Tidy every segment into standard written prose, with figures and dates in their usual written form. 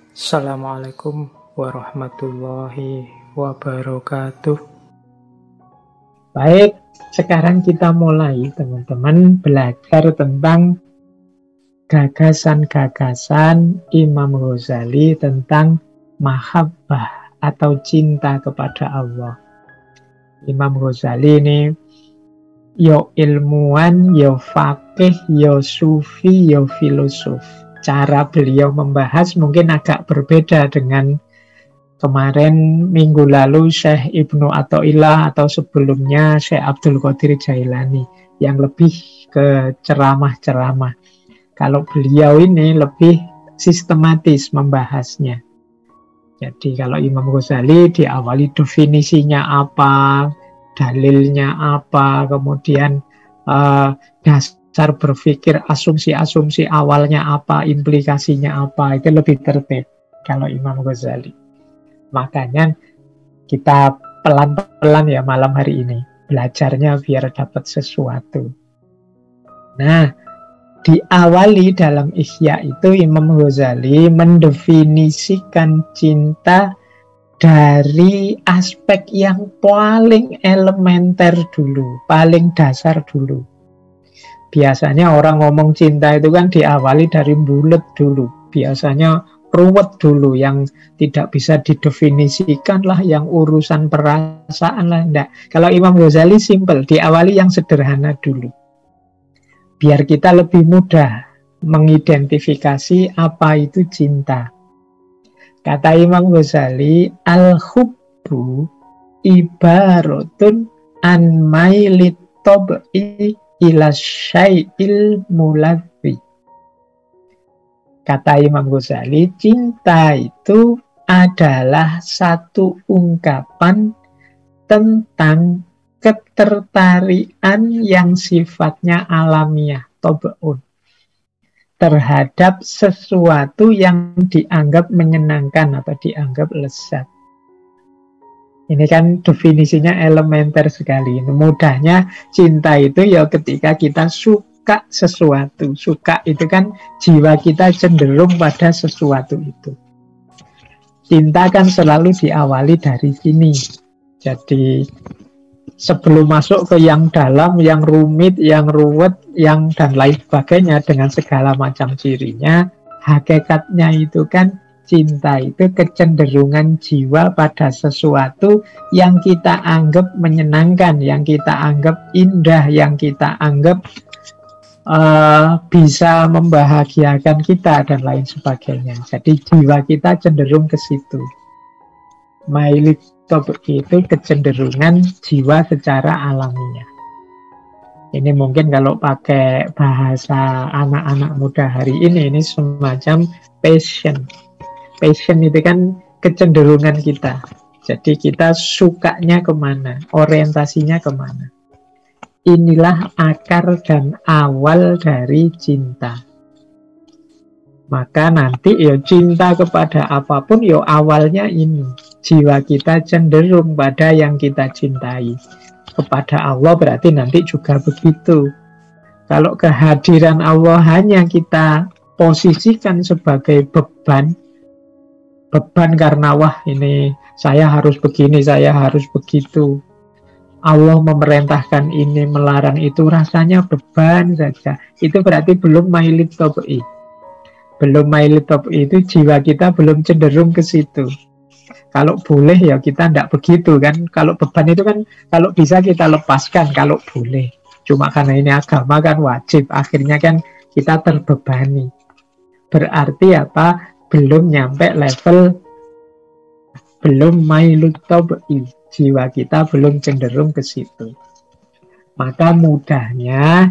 Assalamualaikum warahmatullahi wabarakatuh. Baik, sekarang kita mulai teman-teman belajar tentang gagasan-gagasan Imam Ghazali tentang mahabbah atau cinta kepada Allah. Imam Ghazali ini yo ilmuwan, yo faqih, yo sufi, yo filosof. Cara beliau membahas mungkin agak berbeda dengan kemarin minggu lalu Syekh Ibnu Athaillah atau sebelumnya Syekh Abdul Qadir Jailani yang lebih ke ceramah-ceramah. Kalau beliau ini lebih sistematis membahasnya. Jadi kalau Imam Ghazali diawali definisinya apa, dalilnya apa, kemudian dasar berpikir, asumsi-asumsi awalnya apa, implikasinya apa, itu lebih tertib kalau Imam Ghazali. Makanya kita pelan-pelan ya malam hari ini belajarnya biar dapat sesuatu. Nah, diawali dalam Ihya itu Imam Ghazali mendefinisikan cinta dari aspek yang paling elementer dulu, paling dasar dulu. Biasanya orang ngomong cinta itu kan diawali dari bulet dulu. Biasanya ruwet dulu, yang tidak bisa didefinisikan lah, yang urusan perasaan lah. Enggak. Kalau Imam Ghazali simple, diawali yang sederhana dulu. Biar kita lebih mudah mengidentifikasi apa itu cinta. Kata Imam Ghazali, al-hubbu ibaratun an mailit tab'i ila syai'il muladzi. Kata Imam Ghazali, cinta itu adalah satu ungkapan tentang ketertarikan yang sifatnya alamiah, tab'un, terhadap sesuatu yang dianggap menyenangkan atau dianggap lezat. Ini kan definisinya elementer sekali. Mudahnya cinta itu ya ketika kita suka sesuatu. Suka itu kan jiwa kita cenderung pada sesuatu itu. Cinta kan selalu diawali dari sini. Jadi sebelum masuk ke yang dalam, yang rumit, yang ruwet, yang dan lain sebagainya dengan segala macam cirinya, hakikatnya itu kan cinta itu kecenderungan jiwa pada sesuatu yang kita anggap menyenangkan, yang kita anggap indah, yang kita anggap bisa membahagiakan kita dan lain sebagainya. Jadi jiwa kita cenderung ke situ. Mailit itu kecenderungan jiwa secara alamiah. Ini mungkin kalau pakai bahasa anak-anak muda hari ini semacam passion. Passion itu kan kecenderungan kita. Jadi kita sukanya kemana, orientasinya kemana. Inilah akar dan awal dari cinta. Maka nanti ya cinta kepada apapun ya awalnya ini. Jiwa kita cenderung pada yang kita cintai. Kepada Allah berarti nanti juga begitu. Kalau kehadiran Allah hanya kita posisikan sebagai beban karena wah ini saya harus begini, saya harus begitu. Allah memerintahkan ini, melarang itu, rasanya beban saja. Itu berarti belum mailit tab'i. Belum mailit tab'i itu jiwa kita belum cenderung ke situ. Kalau boleh ya kita tidak begitu kan. Kalau beban itu kan kalau bisa kita lepaskan kalau boleh. Cuma karena ini agama kan wajib, akhirnya kan kita terbebani. Berarti apa? Belum nyampe level, belum mailut tab'i, jiwa kita belum cenderung ke situ. Maka mudahnya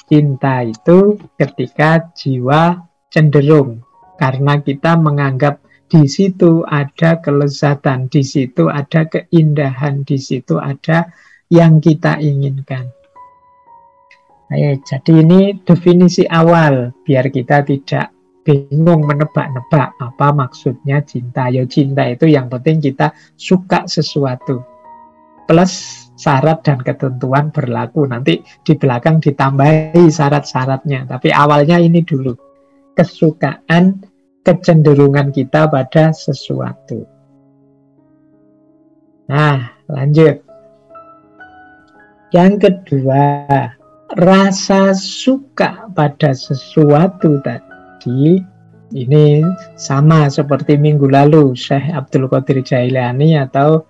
cinta itu ketika jiwa cenderung, karena kita menganggap di situ ada kelezatan, di situ ada keindahan, di situ ada yang kita inginkan. Jadi ini definisi awal biar kita tidak bingung menebak-nebak apa maksudnya cinta. Ya cinta itu yang penting kita suka sesuatu. Plus syarat dan ketentuan berlaku. Nanti di belakang ditambahi syarat-syaratnya. Tapi awalnya ini dulu. Kesukaan kecenderungan kita pada sesuatu. Nah, lanjut. Yang kedua, rasa suka pada sesuatu tadi, ini sama seperti minggu lalu Syekh Abdul Qadir Jailani atau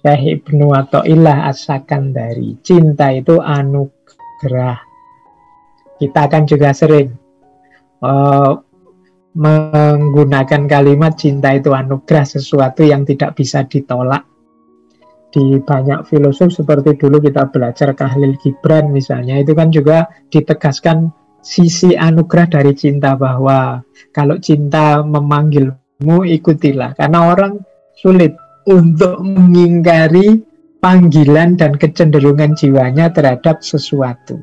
Syekh Ibnu Athaillah As-Sakandari. Cinta itu anugerah. Kita akan juga sering menggunakan kalimat cinta itu anugerah, sesuatu yang tidak bisa ditolak. Di banyak filosof seperti dulu kita belajar Khalil Gibran misalnya, itu kan juga ditegaskan sisi anugerah dari cinta, bahwa kalau cinta memanggilmu ikutilah, karena orang sulit untuk mengingkari panggilan dan kecenderungan jiwanya terhadap sesuatu.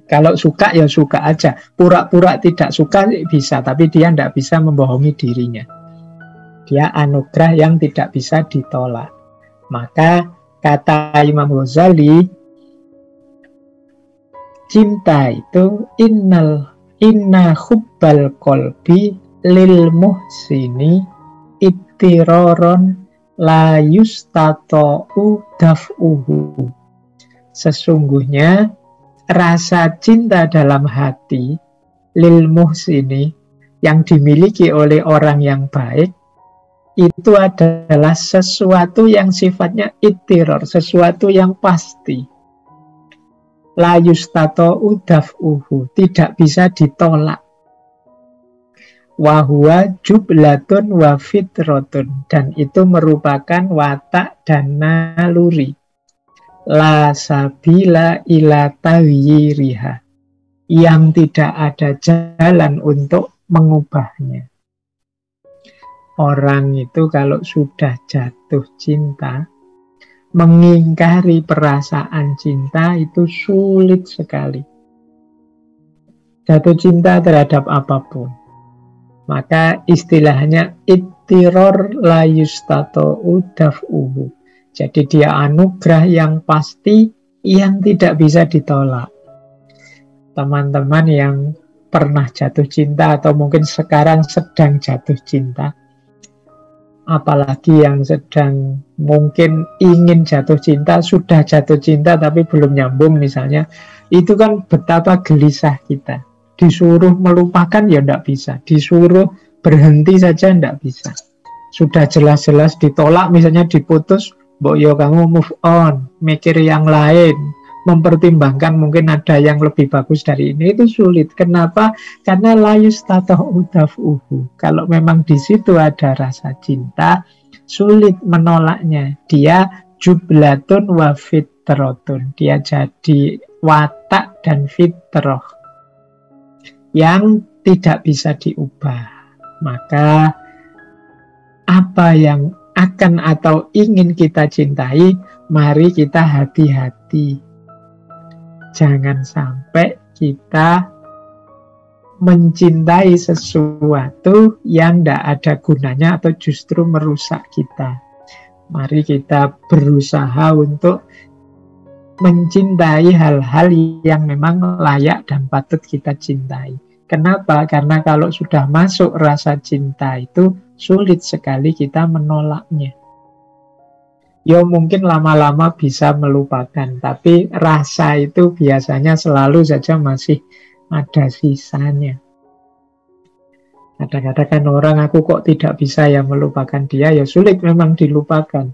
Kalau suka ya suka aja, pura-pura tidak suka bisa, tapi dia tidak bisa membohongi dirinya. Dia anugerah yang tidak bisa ditolak. Maka kata Imam Ghazali, cinta itu inna hubbal qalbi lil muhsini ittiroron la yustata'u daf'uhu. Sesungguhnya rasa cinta dalam hati lil muhsini yang dimiliki oleh orang yang baik itu adalah sesuatu yang sifatnya ittiror, sesuatu yang pasti. La yustata'u daf'uhu, tidak bisa ditolak. Wa huwa jublatun wa fitrotun, dan itu merupakan watak dan naluri. La sabila ila tawyiriha, yang tidak ada jalan untuk mengubahnya. Orang itu kalau sudah jatuh cinta, mengingkari perasaan cinta itu sulit sekali. Jatuh cinta terhadap apapun. Maka istilahnya ittiror la yustata'u daf'uhu. Jadi dia anugerah yang pasti, yang tidak bisa ditolak. Teman-teman yang pernah jatuh cinta atau mungkin sekarang sedang jatuh cinta, apalagi yang sedang mungkin ingin jatuh cinta, sudah jatuh cinta tapi belum nyambung misalnya, itu kan betapa gelisah kita. Disuruh melupakan ya tidak bisa, disuruh berhenti saja tidak bisa. Sudah jelas-jelas ditolak, misalnya diputus, mbok yo kamu move on, mikir yang lain, mempertimbangkan mungkin ada yang lebih bagus dari ini, itu sulit. Kenapa? Karena la yustata'u daf'uhu. Kalau memang di situ ada rasa cinta, sulit menolaknya. Dia jublatun wa fitrotun. Dia jadi watak dan fitrah yang tidak bisa diubah. Maka apa yang akan atau ingin kita cintai, mari kita hati-hati. Jangan sampai kita mencintai sesuatu yang tidak ada gunanya atau justru merusak kita. Mari kita berusaha untuk mencintai hal-hal yang memang layak dan patut kita cintai. Kenapa? Karena kalau sudah masuk rasa cinta itu sulit sekali kita menolaknya. Ya mungkin lama-lama bisa melupakan, tapi rasa itu biasanya selalu saja masih ada sisanya. Kadang-kadang kan orang, aku kok tidak bisa ya melupakan dia, ya sulit memang dilupakan.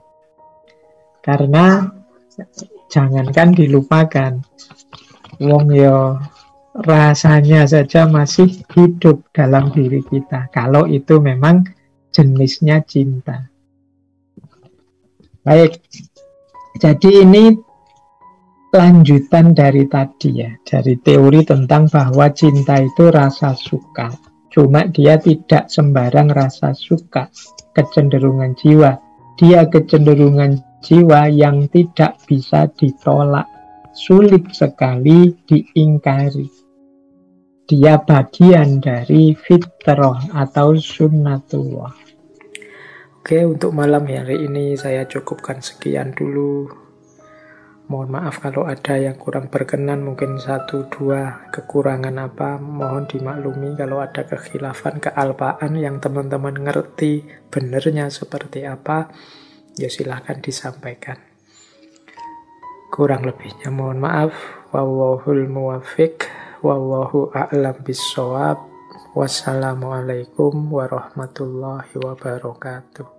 Karena jangankan dilupakan, wong ya rasanya saja masih hidup dalam diri kita, kalau itu memang jenisnya cinta. Baik, jadi ini lanjutan dari tadi ya, dari teori tentang bahwa cinta itu rasa suka. Cuma dia tidak sembarang rasa suka, kecenderungan jiwa. Dia kecenderungan jiwa yang tidak bisa ditolak, sulit sekali diingkari. Dia bagian dari fitrah atau sunnatullah. Oke, untuk malam hari ini saya cukupkan sekian dulu. Mohon maaf kalau ada yang kurang berkenan, mungkin 1-2 kekurangan apa, mohon dimaklumi. Kalau ada kekhilafan, kealpaan yang teman-teman ngerti benernya seperti apa, ya silahkan disampaikan. Kurang lebihnya mohon maaf. Wallahul muwaffiq, wallahu a'lam bissawab. Wassalamualaikum warahmatullahi wabarakatuh.